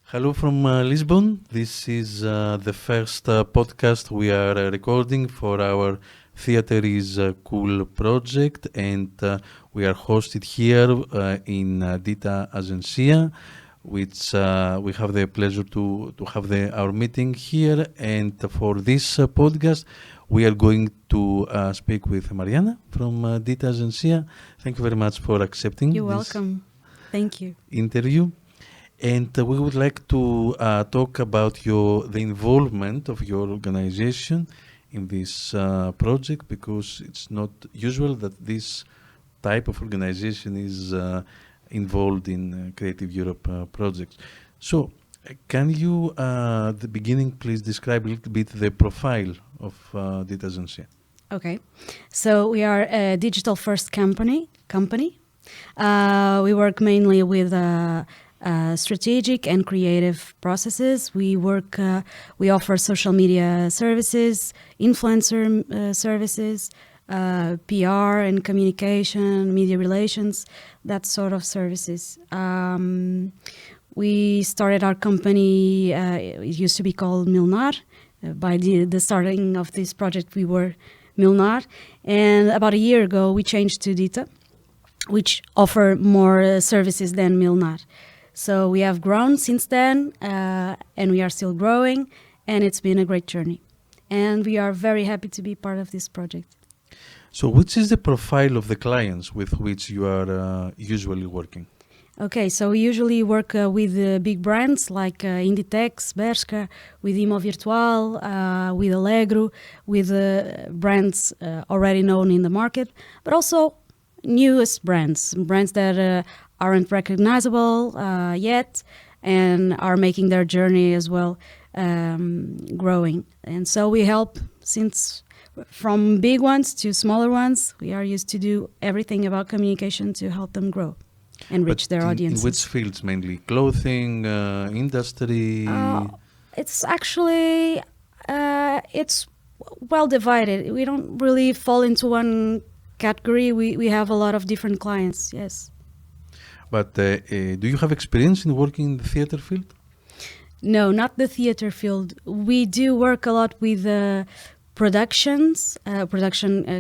Hello from Lisbon. This is the first podcast we are recording for our Theater is Cool project, and we are hosted here in Dita Agencia, which we have the pleasure to have our meeting here. And for this podcast, we are going to speak with Mariana from Dita Agencia. Thank you very much for accepting You're this welcome. Thank you. interview. And we would like to talk about the involvement of your organization in this project, because it's not usual that this type of organization is involved in Creative Europe projects. So, can you, at the beginning, please describe a little bit the profile of Dita Agencia? Okay. So we are a digital first company. We work mainly with strategic and creative processes. We offer social media services, influencer services, PR and communication, media relations, that sort of services. We started our company, it used to be called Milnar. By the starting of this project, we were Milnar. And about a year ago, we changed to Dita, which offer more services than Milnar. So we have grown since then, and we are still growing, and it's been a great journey. And we are very happy to be part of this project. So which is the profile of the clients with which you are usually working? Okay, so we usually work with big brands like Inditex, Bershka, with Imo Virtual, with Allegro, with brands already known in the market, but also newest brands that aren't recognizable yet and are making their journey as well growing. And so we help from big ones to smaller ones. We are used to do everything about communication to help them grow and reach their audiences. In which fields mainly? Clothing, industry? It's actually, it's well divided. We don't really fall into one category. We have a lot of different clients, yes. But do you have experience in working in the theater field? No, not the theater field. We do work a lot with production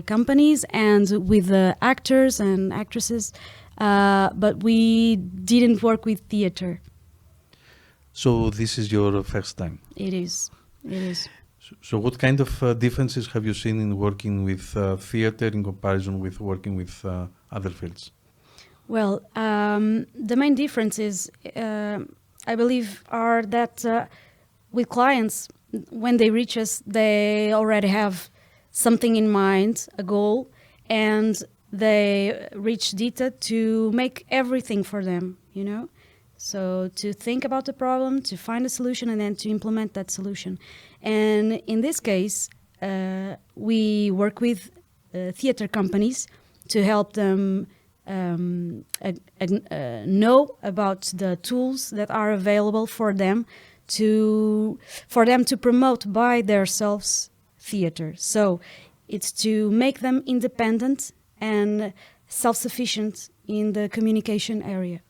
companies and with actors and actresses, but we didn't work with theater. So this is your first time? It is. So what kind of differences have you seen in working with theater in comparison with working with other fields? Well, the main differences, I believe, are that with clients, when they reach us, they already have something in mind, a goal, and they reach Dita to make everything for them, So to think about the problem, to find a solution, and then to implement that solution. And in this case, we work with theater companies to help them know about the tools that are available for them to promote by themselves theater. So it's to make them independent and self-sufficient in the communication area.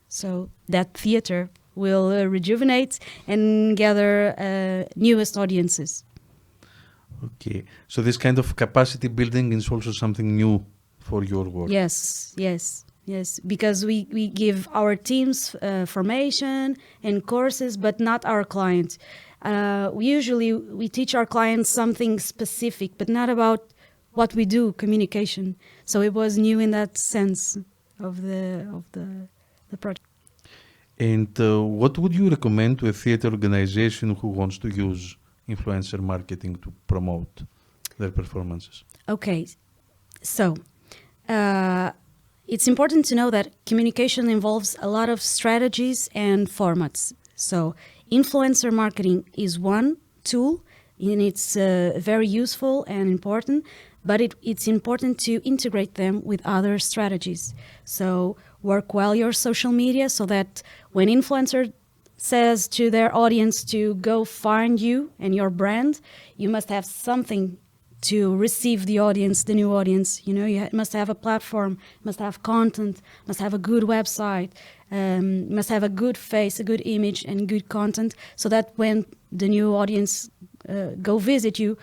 So that theater will rejuvenate and gather newest audiences. Okay, so this kind of capacity building is also something new for your work. Yes, because we give our teams formation and courses, but not our clients. We teach our clients something specific, but not about what we do, communication. So it was new in that sense of the project. And what would you recommend to a theater organization who wants to use influencer marketing to promote their performances? Okay, so it's important to know that communication involves a lot of strategies and formats. So influencer marketing is one tool, and it's very useful and important, but it's important to integrate them with other strategies. So work well your social media so that when influencer says to their audience to go find you and your brand, you must have something to receive the audience, the new audience. You know, you must have a platform, must have content, must have a good website, must have a good face, a good image, and good content, so that when the new audience go visit you,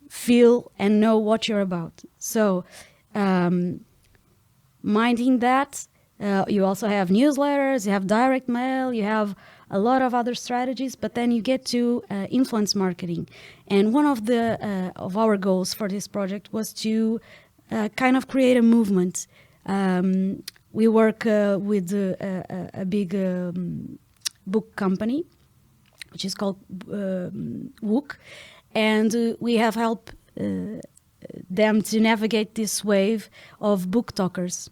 feel and know what you're about. So, minding that, you also have newsletters, you have direct mail, you have a lot of other strategies, but then you get to influence marketing. And one of the of our goals for this project was to kind of create a movement. We work with a big book company, which is called WOOC, and we have helped them to navigate this wave of book talkers.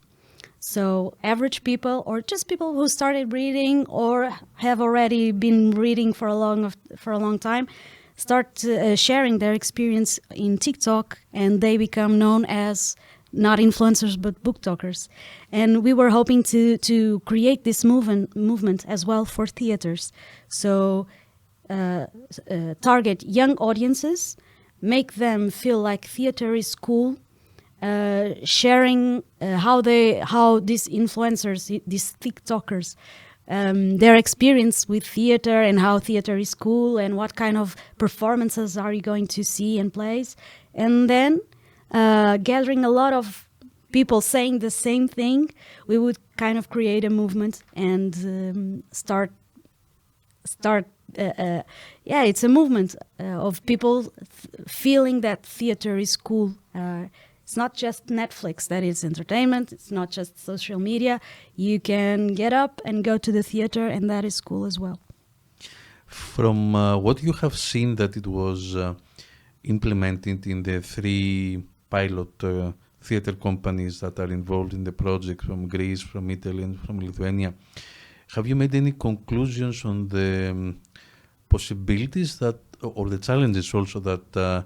So average people, or just people who started reading or have already been reading for a long time, start sharing their experience in TikTok, and they become known as not influencers but book talkers. And we were hoping to create this movement as well for theaters. So target young audiences, make them feel like theater is cool. Sharing how these influencers, these TikTokers, their experience with theater and how theater is cool and what kind of performances are you going to see and plays, and then gathering a lot of people saying the same thing, we would kind of create a movement and start. It's a movement of people feeling that theater is cool. It's not just Netflix that is entertainment. It's not just social media. You can get up and go to the theater, and that is cool as well. From what you have seen that it was implemented in the 3 pilot theater companies that are involved in the project from Greece, from Italy, and from Lithuania, have you made any conclusions on the possibilities that, or the challenges also that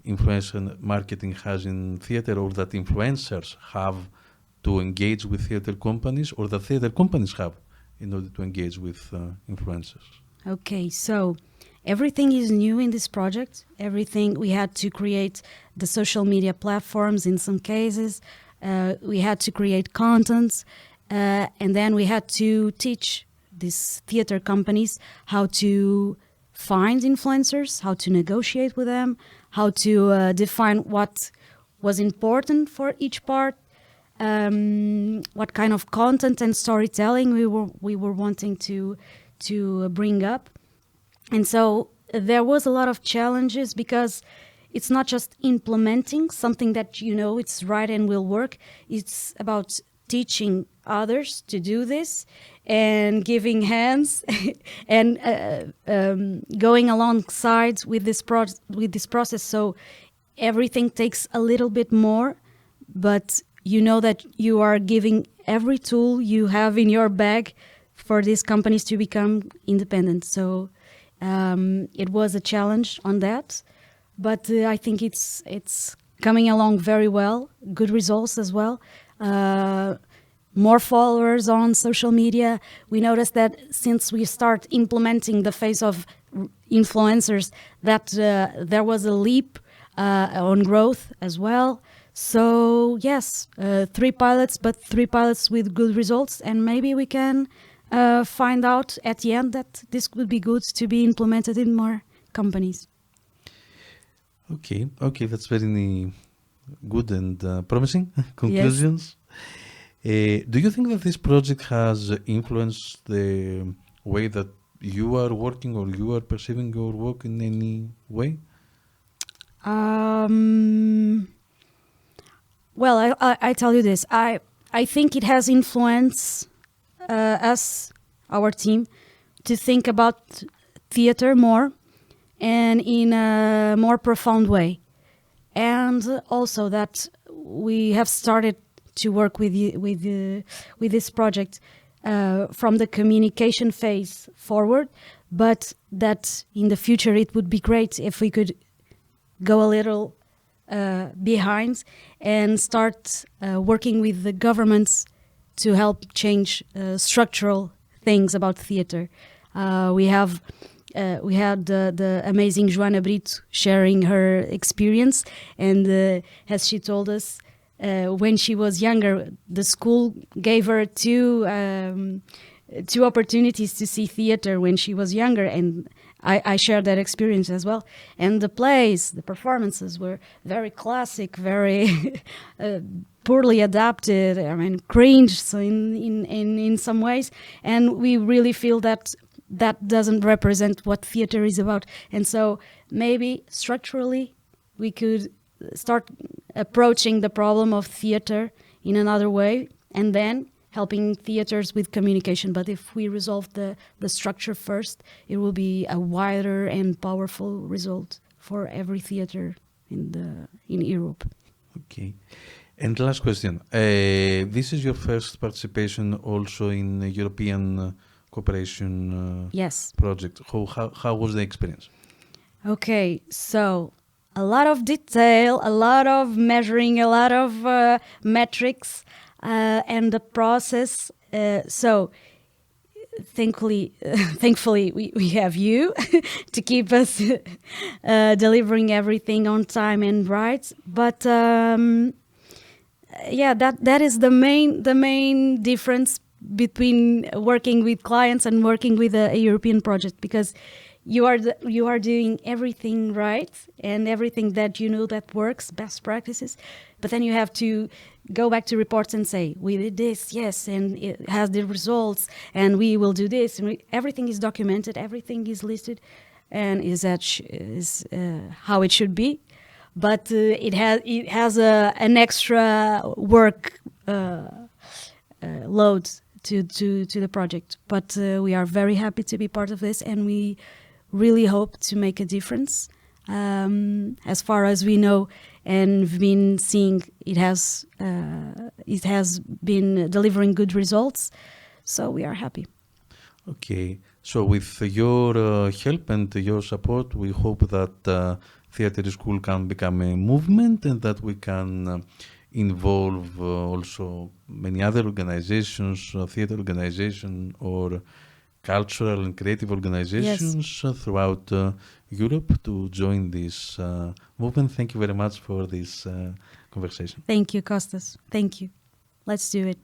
influencer marketing has in theater, or that influencers have to engage with theater companies, or that theater companies have in order to engage with influencers? Okay, so everything is new in this project. Everything, we had to create the social media platforms in some cases. We had to create contents, and then we had to teach these theater companies how to find influencers, how to negotiate with them, how to define what was important for each part, what kind of content and storytelling we were wanting to bring up. And so there was a lot of challenges, because it's not just implementing something that you know it's right and will work. It's about teaching others to do this and giving hands and going alongside with this process. So everything takes a little bit more, but you know that you are giving every tool you have in your bag for these companies to become independent. So it was a challenge on that, but I think it's coming along very well. Good results as well. More followers on social media. We noticed that since we start implementing the phase of influencers, that there was a leap on growth as well. So yes, 3 pilots, but 3 pilots with good results, and maybe we can find out at the end that this would be good to be implemented in more companies. Okay, that's very good and promising conclusions. Yes. Do you think that this project has influenced the way that you are working, or you are perceiving your work in any way? Well, I tell you this. I think it has influenced us, our team, to think about theater more and in a more profound way. And also that we have started to work with this project from the communication phase forward, but that in the future it would be great if we could go a little behind and start working with the governments to help change structural things about theater. We have we had the amazing Joana Brito sharing her experience, and as she told us, when she was younger, the school gave her two opportunities to see theater when she was younger, and I shared that experience as well. And the plays, the performances were very classic, very poorly adapted. I mean, cringe. So in some ways, and we really feel that doesn't represent what theater is about. And so maybe structurally, we could start approaching the problem of theater in another way, and then helping theaters with communication. But if we resolve the structure first, it will be a wider and powerful result for every theater in Europe. Okay. And last question. This is your first participation also in a European cooperation Yes. project. How was the experience? Okay, so a lot of detail, a lot of measuring, a lot of metrics, and the process. So thankfully, we have you to keep us delivering everything on time and right. But yeah, that is the main difference between working with clients and working with a European project, because you are doing everything right and everything that you know that works, best practices, but then you have to go back to reports and say, we did this, yes, and it has the results, and we will do this, and everything is documented, everything is listed, and is how it should be. But it has an extra work load to the project. But we are very happy to be part of this, and we really hope to make a difference. As far as we know and we've been seeing, it has been delivering good results, so we are happy. Okay, so with your help and your support, we hope that theatre school can become a movement, and that we can involve also many other organizations, theatre organizations or cultural and creative organizations throughout Europe to join this movement. Thank you very much for this conversation. Thank you, Costas. Thank you. Let's do it.